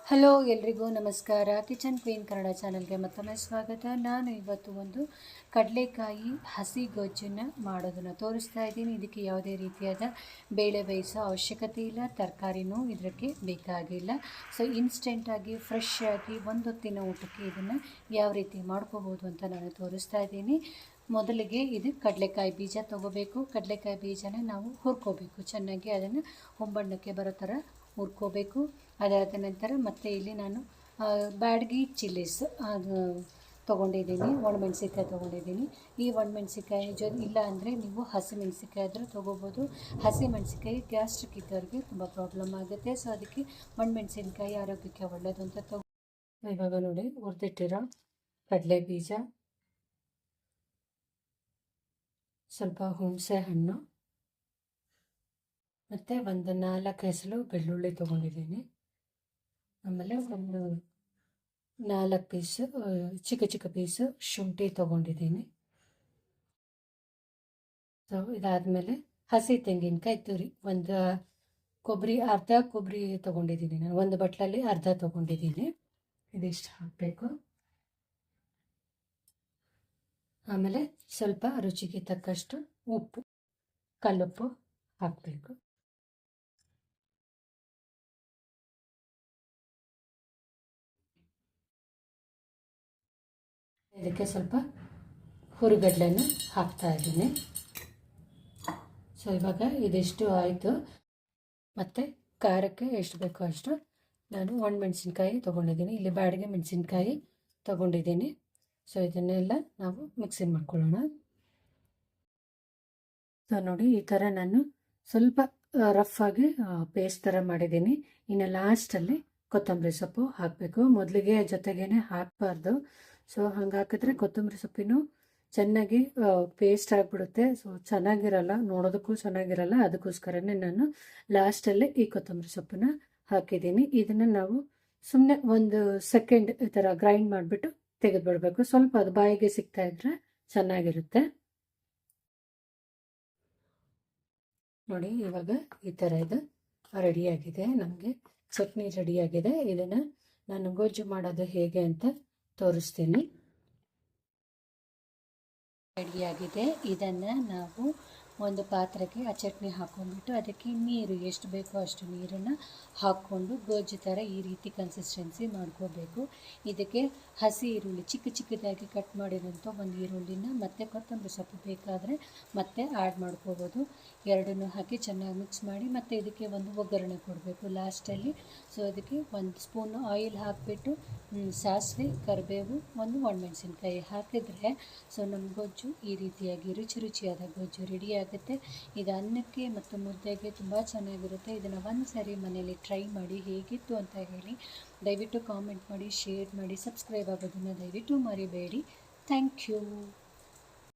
Hello ಎಲ್ರಿಗೂ ನಮಸ್ಕಾರ. Kitchen queen Kannada ಚಾನಲ್ಗೆ ಮತ್ತೊಮ್ಮೆ ಸ್ವಾಗತ. ನಾನು ಇವತ್ತು ಒಂದು ಕಡಲೆಕಾಯಿ ಹಸಿ ಗೊಜ್ಜನ್ನು ಮಾಡೋದನ್ನು ತೋರಿಸ್ತಾ ಇದ್ದೀನಿ. ಇದಕ್ಕೆ ಯಾವುದೇ ರೀತಿಯಾದ ಬೇಳೆ ಬೇಯಿಸೋ ಅವಶ್ಯಕತೆ ಇಲ್ಲ, ತರಕಾರಿನೂ ಇದಕ್ಕೆ ಬೇಕಾಗಿಲ್ಲ. ಸೊ ಇನ್ಸ್ಟೆಂಟಾಗಿ ಫ್ರೆಶ್ ಆಗಿ ಒಂದೊತ್ತಿನ ಊಟಕ್ಕೆ ಇದನ್ನು ಯಾವ ರೀತಿ ಮಾಡ್ಕೋಬೋದು ಅಂತ ನಾನು ತೋರಿಸ್ತಾ ಇದ್ದೀನಿ. ಮೊದಲಿಗೆ ಇದು ಕಡಲೆಕಾಯಿ ಬೀಜ ತೊಗೋಬೇಕು. ಕಡಲೆಕಾಯಿ ಬೀಜನ ನಾವು ಹುರ್ಕೋಬೇಕು ಚೆನ್ನಾಗಿ, ಅದನ್ನು ಹೊಂಬಣ್ಣಕ್ಕೆ ಬರೋ ಥರ ಹುರ್ಕೋಬೇಕು. ಅದಾದ ನಂತರ ಮತ್ತೆ ಇಲ್ಲಿ ನಾನು ಬ್ಯಾಡಗಿ ಚಿಲ್ಲೀಸ್ ಅದು ತೊಗೊಂಡಿದ್ದೀನಿ, ಒಣಮೆಣ್ಸಿನ್ಕಾಯಿ ತೊಗೊಂಡಿದ್ದೀನಿ. ಈ ಒಣಮೆಣ್ಸಿನ್ಕಾಯಿ ಇಲ್ಲ ಅಂದರೆ ನೀವು ಹಸಿಮೆಣ್ಸಿನ್ಕಾಯಿ ಆದರೂ ತೊಗೋಬೋದು. ಹಸಿಮೆಣ್ಸಿನ್ಕಾಯಿ ಗ್ಯಾಸ್ಟ್ರಿಕ್ ಇದ್ದವ್ರಿಗೆ ತುಂಬ ಪ್ರಾಬ್ಲಮ್ ಆಗುತ್ತೆ. ಸೊ ಅದಕ್ಕೆ ಒಣಮೆಣ್ಸಿನ್ಕಾಯಿ ಆರೋಗ್ಯಕ್ಕೆ ಒಳ್ಳೆಯದು ಅಂತ ಇವಾಗ ನೋಡಿ ಹುರಿದಿಟ್ಟಿರೋ ಕಡಲೆ ಬೀಜ, ಸ್ವಲ್ಪ ಹುಣಸೆ ಹಣ್ಣು ಮತ್ತು ಒಂದು 4 ಎಸಳು ಬೆಳ್ಳುಳ್ಳಿ ತೊಗೊಂಡಿದ್ದೀನಿ. ಆಮೇಲೆ ಒಂದು 4 ಪೀಸು ಚಿಕ್ಕ ಚಿಕ್ಕ ಪೀಸು ಶುಂಠಿ ತೊಗೊಂಡಿದ್ದೀನಿ. ಸೊ ಇದಾದಮೇಲೆ ಹಸಿ ತೆಂಗಿನಕಾಯಿ ತುರಿ, ಒಂದು ಕೊಬ್ಬರಿ, ಅರ್ಧ ಕೊಬ್ಬರಿ ತೊಗೊಂಡಿದ್ದೀನಿ ನಾನು, ಒಂದು ಬಟ್ಲಲ್ಲಿ ಅರ್ಧ ತೊಗೊಂಡಿದ್ದೀನಿ. ಇದಿಷ್ಟು ಹಾಕಬೇಕು. ಆಮೇಲೆ ಸ್ವಲ್ಪ ರುಚಿಗೆ ತಕ್ಕಷ್ಟು ಉಪ್ಪು, ಕಲ್ಲುಪ್ಪು ಹಾಕಬೇಕು. ಇದಕ್ಕೆ ಸ್ವಲ್ಪ ಹುರಿಗಡ್ಲೆಯನ್ನು ಹಾಕ್ತಾ ಇದ್ದೀನಿ. ಸೊ ಇವಾಗ ಇದಿಷ್ಟು ಆಯಿತು. ಮತ್ತು ಖಾರಕ್ಕೆ ಎಷ್ಟು ಬೇಕೋ ಅಷ್ಟು ನಾನು ಒಣಮೆಣ್ಸಿನ್ಕಾಯಿ ತೊಗೊಂಡಿದ್ದೀನಿ, ಇಲ್ಲಿ ಬ್ಯಾಡಗಿ ಮೆಣಸಿನ್ಕಾಯಿ ತೊಗೊಂಡಿದ್ದೀನಿ. ಸೊ ಇದನ್ನೆಲ್ಲ ನಾವು ಮಿಕ್ಸಿ ಮಾಡ್ಕೊಳ್ಳೋಣ. ಸೊ ನೋಡಿ ಈ ಥರ ನಾನು ಸ್ವಲ್ಪ ರಫಾಗಿ ಪೇಸ್ಟ್ ಥರ ಮಾಡಿದ್ದೀನಿ. ಇನ್ನು ಲಾಸ್ಟಲ್ಲಿ ಕೊತ್ತಂಬರಿ ಸೊಪ್ಪು ಹಾಕಬೇಕು. ಮೊದಲಿಗೆ ಜೊತೆಗೇ ಹಾಕಬಾರ್ದು. ಸೊ ಹಂಗೆ ಹಾಕಿದ್ರೆ ಕೊತ್ತಂಬರಿ ಸೊಪ್ಪಿನೂ ಚೆನ್ನಾಗಿ ಪೇಸ್ಟ್ ಆಗಿಬಿಡುತ್ತೆ. ಸೊ ಚೆನ್ನಾಗಿರಲ್ಲ, ನೋಡೋದಕ್ಕೂ ಚೆನ್ನಾಗಿರಲ್ಲ. ಅದಕ್ಕೋಸ್ಕರನೇ ನಾನು ಲಾಸ್ಟಲ್ಲಿ ಈ ಕೊತ್ತಂಬರಿ ಸೊಪ್ಪನ್ನ ಹಾಕಿದ್ದೀನಿ. ಇದನ್ನು ನಾವು ಸುಮ್ಮನೆ 1 ಸೆಕೆಂಡ್ ಈ ಥರ ಗ್ರೈಂಡ್ ಮಾಡಿಬಿಟ್ಟು ತೆಗೆದುಬಿಡಬೇಕು. ಸ್ವಲ್ಪ ಅದು ಬಾಯಿಗೆ ಸಿಗ್ತಾ ಇದ್ರೆ ಚೆನ್ನಾಗಿರುತ್ತೆ. ನೋಡಿ ಇವಾಗ ಈ ಥರ ಇದು ರೆಡಿಯಾಗಿದೆ, ನಮಗೆ ಚಟ್ನಿ ರೆಡಿಯಾಗಿದೆ. ಇದನ್ನು ನಾನು ಗೊಜ್ಜು ಮಾಡೋದು ಹೇಗೆ ಅಂತ ತೋರಿಸ್ತೀನಿ. ರೆಡಿಯಾಗಿದೆ. ಇದನ್ನು ನಾವು ಒಂದು ಪಾತ್ರೆಗೆ ಆ ಚಟ್ನಿ ಹಾಕ್ಕೊಂಡ್ಬಿಟ್ಟು ಅದಕ್ಕೆ ನೀರು ಎಷ್ಟು ಬೇಕೋ ಅಷ್ಟು ನೀರನ್ನು ಹಾಕ್ಕೊಂಡು ಗೊಜ್ಜು ಥರ ಈ ರೀತಿ ಕನ್ಸಿಸ್ಟೆನ್ಸಿ ಮಾಡ್ಕೋಬೇಕು. ಇದಕ್ಕೆ ಹಸಿ ಈರುಳ್ಳಿ ಚಿಕ್ಕ ಚಿಕ್ಕದಾಗಿ ಕಟ್ ಮಾಡಿರೋಂಥ ಒಂದು ಈರುಳ್ಳಿನ ಮತ್ತು ಕೊತ್ತಂಬರಿ ಸೊಪ್ಪು ಬೇಕಾದರೆ ಮತ್ತೆ ಆ್ಯಡ್ ಮಾಡ್ಕೋಬೋದು. ಎರಡನ್ನೂ ಹಾಕಿ ಚೆನ್ನಾಗಿ ಮಿಕ್ಸ್ ಮಾಡಿ ಮತ್ತು ಇದಕ್ಕೆ ಒಂದು ಒಗ್ಗರಣೆ ಕೊಡಬೇಕು ಲಾಸ್ಟಲ್ಲಿ. ಸೊ ಅದಕ್ಕೆ 1 ಸ್ಪೂನ್ ಆಯಿಲ್ ಹಾಕಿಬಿಟ್ಟು ಸಾಸಿವೆ, ಕರಿಬೇವು, ಒಂದು ಒಣಮೆಣ್ಸಿನ್ಕಾಯಿ ಹಾಕಿದರೆ ಸೊ ನಮ್ಮ ಗೊಜ್ಜು ಈ ರೀತಿಯಾಗಿ ರುಚಿಯಾದ ಗೊಜ್ಜು ರೆಡಿಯಾಗುತ್ತೆ. ಇದು ಅನ್ನಕ್ಕೆ ಮತ್ತು ಮುದ್ದೆಗೆ ತುಂಬ ಚೆನ್ನಾಗಿರುತ್ತೆ. ಇದನ್ನು ಒಂದು ಸಾರಿ ಮನೆಯಲ್ಲಿ ಟ್ರೈ ಮಾಡಿ ಹೇಗಿತ್ತು ಅಂತ ಹೇಳಿ. ದಯವಿಟ್ಟು ಕಾಮೆಂಟ್ ಮಾಡಿ, ಶೇರ್ ಮಾಡಿ, ಸಬ್ಸ್ಕ್ರೈಬ್ ಆಗೋದನ್ನು ದಯವಿಟ್ಟು ಮರಿಬೇಡಿ. Thank you.